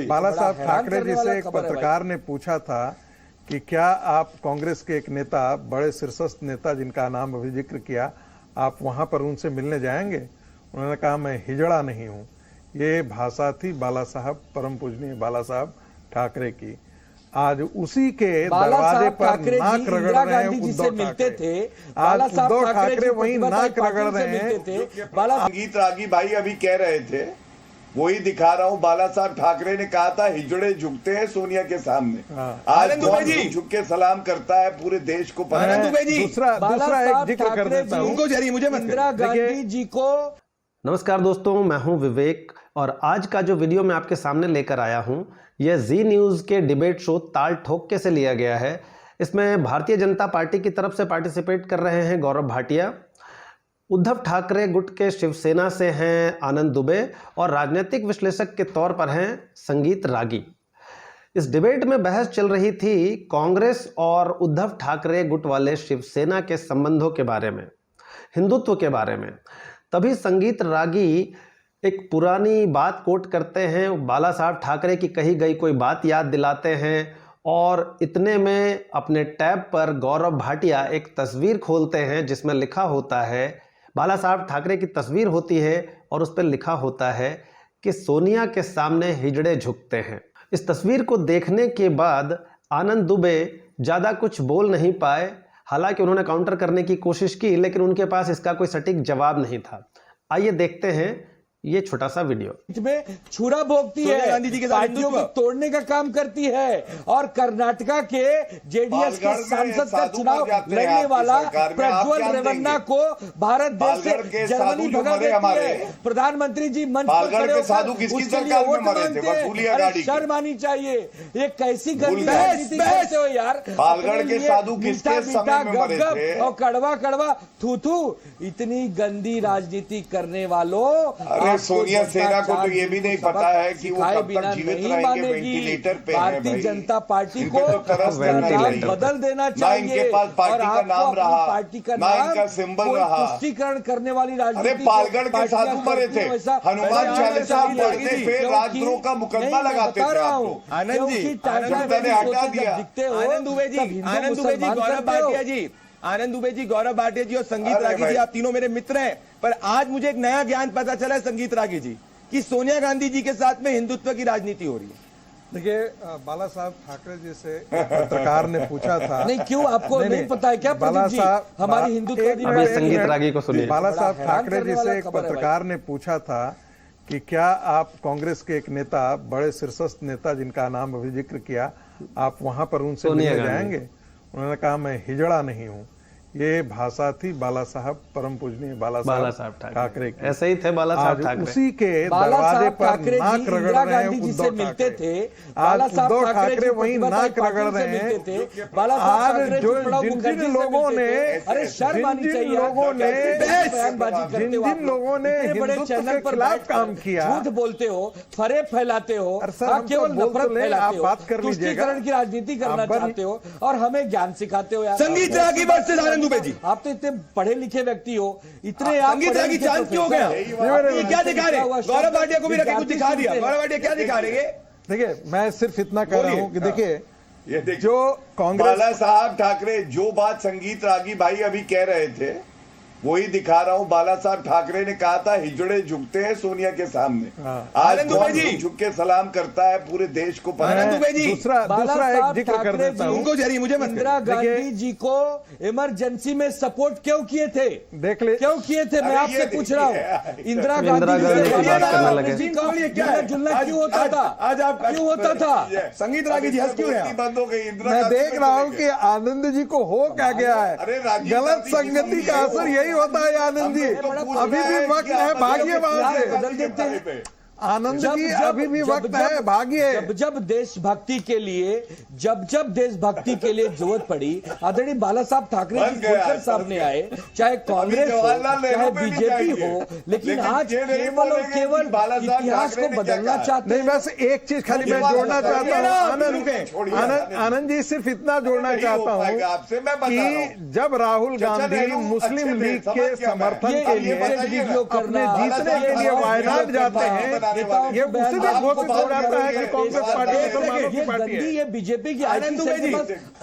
बाला साहब ठाकरे जी से एक पत्रकार ने पूछा था कि क्या आप कांग्रेस के एक नेता, बड़े शीर्षस्थ नेता जिनका नाम अभी जिक्र किया, आप वहां पर उनसे मिलने जाएंगे? उन्होंने कहा मैं हिजड़ा नहीं हूं। ये भाषा थी बाला साहब, परम पूजनीय बाला साहब ठाकरे की। आज उसी के दरवाजे पर नाक रगड़ रहे हैं उद्धव ठाकरे। आज उद्धव ठाकरे वही नाक रगड़ रहे हैं। संगीत रागी भाई अभी कह रहे थे, वही दिखा रहा हूं। बाला साहब ठाकरे ने कहा था हिजड़े झुकते हैं सोनिया के सामने। आज कौन झुक के सलाम करता है पूरे देश को पता है। दूसरा एक जिक्र कर देता हूं। इंदिरा गांधी जी को नमस्कार दोस्तों, मैं हूं विवेक और आज का जो वीडियो मैं आपके सामने लेकर आया हूं यह जी न्यूज़ के डिबेट शो ताल ठोक से लिया गया है। इसमें भारतीय जनता पार्टी की तरफ से पार्टिसिपेट कर रहे हैं गौरव भाटिया, उद्धव ठाकरे गुट के शिवसेना से हैं आनंद दुबे और राजनीतिक विश्लेषक के तौर पर हैं संगीत रागी। इस डिबेट में बहस चल रही थी कांग्रेस और उद्धव ठाकरे गुट वाले शिवसेना के संबंधों के बारे में, हिंदुत्व के बारे में। तभी संगीत रागी एक पुरानी बात कोट करते हैं, बाला साहब ठाकरे की कही गई कोई बात याद दिलाते हैं और इतने में अपने टैब पर गौरव भाटिया एक तस्वीर खोलते हैं जिसमें लिखा होता है, बाला साहब ठाकरे की तस्वीर होती है और उस पर लिखा होता है कि सोनिया के सामने हिजड़े झुकते हैं। इस तस्वीर को देखने के बाद आनंद दुबे ज़्यादा कुछ बोल नहीं पाए। हालांकि उन्होंने काउंटर करने की कोशिश की लेकिन उनके पास इसका कोई सटीक जवाब नहीं था। आइए देखते हैं ये छोटा सा वीडियो। में छुरा भोगती है, गांधी जी के पार्टियों को तोड़ने का काम करती है और कर्नाटका के जेडीएस के सांसद का चुनाव लड़ने वाला प्रज्वल रेवन्ना को भारत देश से जर्मनी भगा देती है। प्रधानमंत्री जी मंच पर खड़े होकर शर्म आनी चाहिए। ये कैसी गंदी राजनीति करते हो यार। पालगढ़ के साधु किसके समय में मरे थे और कड़वा कड़वा थू थू, इतनी गंदी राजनीति करने वालों। सोनिया सेना को तो ये भी नहीं पता है कि वो कब तक जीवित रहेंगे, वेंटिलेटर पे है। भारतीय जनता पार्टी को बदल देना चाहिए। ना इनके पास पार्टी का नाम रहा, पार्टी का ना इनका सिंबल रहा। पुष्टिकरण करने वाली राजनीति। अरे पालगढ़ के साधु मरे थे, हनुमान चालीसा पढ़ते थे, राजद्रोह का मुकदमा लगाते थे। आनंद जी, हटा दिया। आनंद दुबे जी, गौरव भाटिया जी, आनंद दुबे जी, गौरव भाटिया जी और संगीत रागी जी, आप तीनों मेरे मित्र हैं। पर आज मुझे एक नया ज्ञान पता चला है संगीत रागी जी कि सोनिया गांधी जी के साथ में हिंदुत्व की राजनीति हो रही है। देखिए, बाला साहब ठाकरे जी से पत्रकार ने पूछा था। नहीं, क्यों आपको नहीं पता है क्या बाला साहब हमारी हिंदुत्व संगीत रागी को सुनिए। बाला साहब ठाकरे जी से एक पत्रकार ने पूछा था कि क्या आप कांग्रेस के एक नेता, बड़े शीर्षस्थ नेता जिनका नाम अभी जिक्र किया, आप वहां पर उनसे मिलने जाएंगे? उन्होंने कहा मैं हिजड़ा नहीं हूं। ये भाषा थी बाला साहब, परम पूजनीय बाला साहब ठाकरे की। ऐसे ही थे बाला साहब ठाकरे। उसी के दरवाजे पर नाक रगड़ रहे हैं उद्धव ठाकरे। आज उद्धव ठाकरे वही नाक रगड़ रहे हैं। आज जिन लोगों ने जिन लोगों ने हिंदुत्व के खिलाफ काम किया, झूठ बोलते हो, फरेब फैलाते हो, केवल नफरत फैलाते हो, तुष्टीकरण की राजनीति करना चाहते हो और हमें ज्ञान सिखाते हो यार। संगीत रागी बात से जी। आप तो इतने पढ़े लिखे व्यक्ति हो, इतने आप संगीत रागी चांद क्यों हो गया? ये क्या दिखा रहे? गौरव भाटिया को भी रखे कुछ दिखा दिया। गौरव भाटिया क्या दिखा रहे? देखिए, मैं सिर्फ इतना कह रहा हूं कि देखिए, ये जो कांग्रेस, बाला साहब ठाकरे जो बात संगीत रागी भाई अभी कह रहे थे, वही दिखा रहा हूं। बाला साहब ठाकरे ने कहा था हिजड़े झुकते हैं सोनिया के सामने। आज कौन झुक के सलाम करता है पूरे देश को पता है। दूसरा एक जिक्र कर देता हूं। इंदिरा गांधी जी को इमरजेंसी में सपोर्ट क्यों किए थे? देख ले, क्यों किए थे? मैं आपसे पूछ रहा हूँ। इंदिरा गांधी जी का जुलना क्यों होता था? आज आप क्यों होता था? संगीत रागी जी हंस क्यों बंद हो गई? मैं देख रहा हूँ कि आनंद जी को हो क्या गया है। गलत संगति का असर यही होता है। आनंद जी, अभी भी वक्त है, भागिए वहां से। बदल देते हैं आनंद जी, अभी भी वक्त है, भागिए। जब देशभक्ति के लिए जरूरत पड़ी, आदरणीय बाला साहब ठाकरे जी खुलकर सामने आए, चाहे कांग्रेस हो चाहे बीजेपी हो, लेकिन आज केवल और केवल इतिहास को बदलना चाहते हैं। नहीं, बस एक चीज खाली मैं जोड़ना चाहता हूँ आनंद जी, सिर्फ इतना जोड़ना चाहता हूँ कि जब राहुल गांधी मुस्लिम लीग के समर्थन के लिए अपने जीतने के लिए वायनाड जाते हैं बनाने वाले। ये उसी दिन घोषित हो जाता है कि कांग्रेस पार्टी मुसलमानों की पार्टी है। ये बीजेपी की आनंद दुबे जी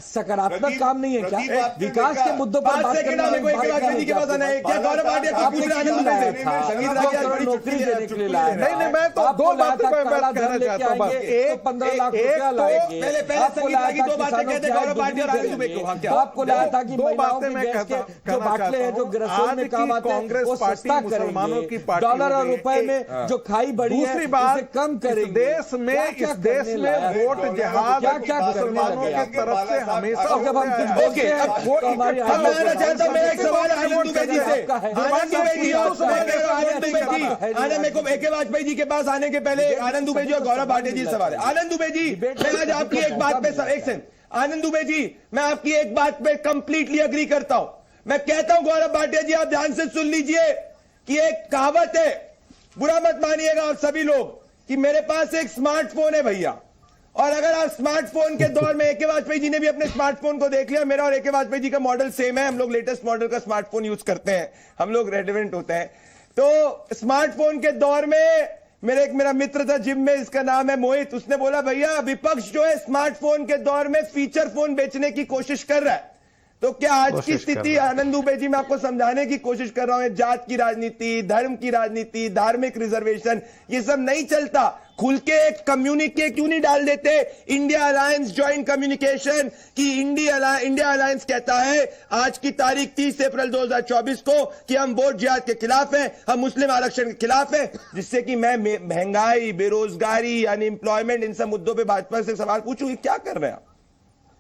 सकारात्मक काम नहीं है क्या? विकास के मुद्दों पर बात करना है। के पास आना है क्या? गौरव भाटिया को पूछ रहे आनंद दुबे से नौकरी देने के लिए लाया। नहीं, मैं तो दो बातों पर बात कहना चाहता हूँ। बस एक 15 लाख रुपया लाएंगे। पहले संगीत रागी दो बातें कहते गौरव भाटिया और आनंद दुबे को। आपको लाया था कि दो बातें मैं जो बाटले हैं, जो रसोई में काम आते हैं, कांग्रेस वो पार्टी सस्ता मुसलमानों की पार्टी डॉलर और रुपए में जो खाई बढ़ी है, दूसरी बात, उसे कम करेंगे। इस देश में वोट जिहाद मुसलमानों की तरफ से हमेशा जब हम ओके, हम आना चाहता हूं। मेरा एक सवाल है आनंद दुबे जी से। आनंद दुबे जी और आनंद दुबे जी, आनंद मेरे को AK वाजपेयी जी के पास आने के पहले आनंद दुबे जी और गौरव भाटिया जी से सवाल है। आनंद दुबे जी, मैं आज आपकी एक बात पे एक सेकंड, आनंद दुबे जी, मैं आपकी एक बात पे कंप्लीटली अग्री करता हूं। मैं कहता हूं गौरव भाटिया जी, आप ध्यान से सुन लीजिए कि एक कहावत है, बुरा मत मानिएगा आप सभी लोग, कि मेरे पास एक स्मार्टफोन है भैया, और अगर आप स्मार्टफोन के दौर में AK वाजपेयी जी ने भी अपने स्मार्टफोन को देख लिया, मेरा और AK वाजपेयी जी का मॉडल सेम है, हम लोग लेटेस्ट मॉडल का स्मार्टफोन यूज करते हैं, हम लोग रेलेवेंट होते हैं। तो स्मार्टफोन के दौर में मेरा मित्र था जिम में, इसका नाम है मोहित, उसने बोला भैया विपक्ष जो है स्मार्टफोन के दौर में फीचर फोन बेचने की कोशिश कर रहा है। तो क्या आज की स्थिति आनंद दुबे जी, मैं आपको समझाने की कोशिश कर रहा हूं, जात की राजनीति, धर्म की राजनीति, धार्मिक रिजर्वेशन, ये सब नहीं चलता। खुल के एक कम्युनिके क्यों नहीं डाल देते, इंडिया अलायंस ज्वाइंट कम्युनिकेशन, कि इंडिया अलायंस कहता है आज की तारीख 30 अप्रैल 2024 को कि हम वोट जिहाद के खिलाफ हैं, हम मुस्लिम आरक्षण के खिलाफ हैं, जिससे कि मैं महंगाई, बेरोजगारी, अनएम्प्लॉयमेंट, इन सब मुद्दों पर भाजपा से सवाल पूछूं, क्या कर रहे हैं आप?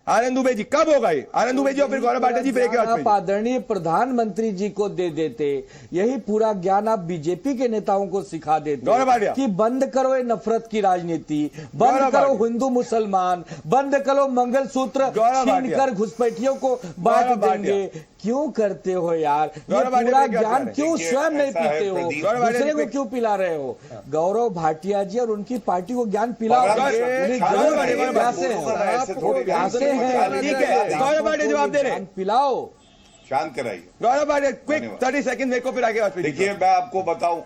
आनंद दुबे जी कब होगा ये? आनंद दुबे जी और फिर गौरव भाटिया जी, फिर आप आदरणीय प्रधानमंत्री जी को दे देते, यही पूरा ज्ञान आप बीजेपी के नेताओं को सिखा देते गौरव भाटिया कि बंद करो ये नफरत की राजनीति, बंद करो हिंदू मुसलमान, बंद करो मंगलसूत्र छीनकर घुसपैठियों को बांट देंगे। क्यों करते हो यार? ये पूरा ज्ञान क्यों स्वयं नहीं पीते हो, दूसरे को क्यों पिला रहे हो? गौरव भाटिया जी और उनकी पार्टी को ज्ञान पिलाओ। ठीक है, गौरव भाटिया जवाब दे रहे हैं, पिलाओ, शांत कराइए गौरव भाटिया। क्विक 30 सेकंड मेरे को, फिर आगे बात। देखिए मैं आपको बताऊं,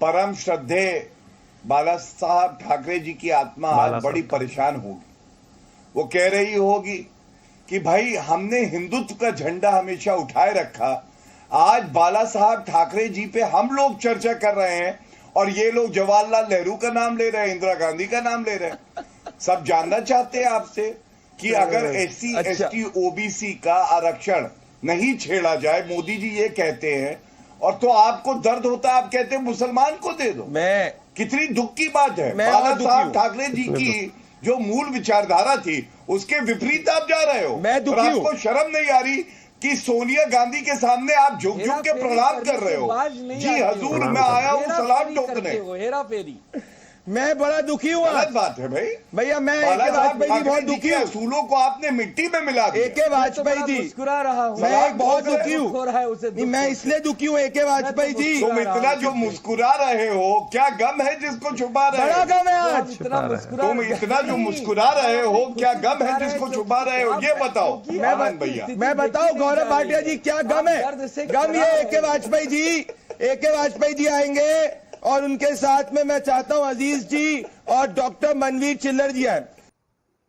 परम श्रद्धे बाला साहब ठाकरे जी की आत्मा आज बड़ी परेशान होगी। वो कह रही होगी कि भाई हमने हिंदुत्व का झंडा हमेशा उठाए रखा, आज बाला साहब ठाकरे जी पे हम लोग चर्चा कर रहे हैं और ये लोग जवाहरलाल नेहरू का नाम ले रहे हैं, इंदिरा गांधी का नाम ले रहे हैं। सब जानना चाहते हैं आपसे कि अगर SC ST OBC का आरक्षण नहीं छेड़ा जाए, मोदी जी ये कहते हैं, और तो आपको दर्द होता है, आप कहते हैं मुसलमान को दे दो। मैं कितनी दुख की बात है। बाला साहब ठाकरे जी की जो मूल विचारधारा थी उसके विपरीत आप जा रहे हो। मैं दुखी हूं। आपको शर्म नहीं आ रही कि सोनिया गांधी के सामने आप झुक झुक के प्रणाम कर रहे हो? जी हजूर, मैं आया हूँ सलाम ठोकने। हेरा फेरी, मैं बड़ा दुखी हूँ। गलत बात है भाई। भैया मैं AK वाजपेयी जी बहुत दुखी हूँ। असूलों को आपने मिट्टी में मिला दिया। AK वाजपेयी जी मुस्कुरा रहा हूँ, मैं बहुत दुखी हूँ। मैं इसलिए दुखी हूँ AK वाजपेयी जी। तुम इतना जो मुस्कुरा रहे हो, क्या गम है जिसको छुपा रहे हो? बड़ा गम है आज। तुम इतना जो मुस्कुरा रहे हो, क्या गम है जिसको छुपा रहे हो? ये बताओ आनंद भैया। मैं बताऊं गौरव भाटिया जी क्या गम है? गम ये AK वाजपेयी जी आएंगे और उनके साथ में मैं चाहता हूं अजीज जी और डॉक्टर मनवीर चिल्लर जी आए।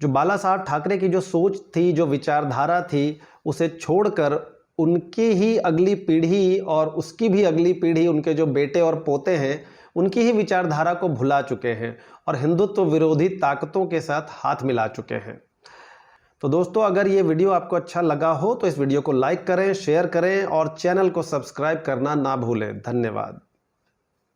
जो बाला साहब ठाकरे की जो सोच थी, जो विचारधारा थी, उसे छोड़कर उनकी ही अगली पीढ़ी और उसकी भी अगली पीढ़ी, उनके जो बेटे और पोते हैं, उनकी ही विचारधारा को भुला चुके हैं और हिंदुत्व विरोधी ताकतों के साथ हाथ मिला चुके हैं। तो दोस्तों, अगर ये वीडियो आपको अच्छा लगा हो तो इस वीडियो को लाइक करें, शेयर करें और चैनल को सब्सक्राइब करना ना भूलें। धन्यवाद।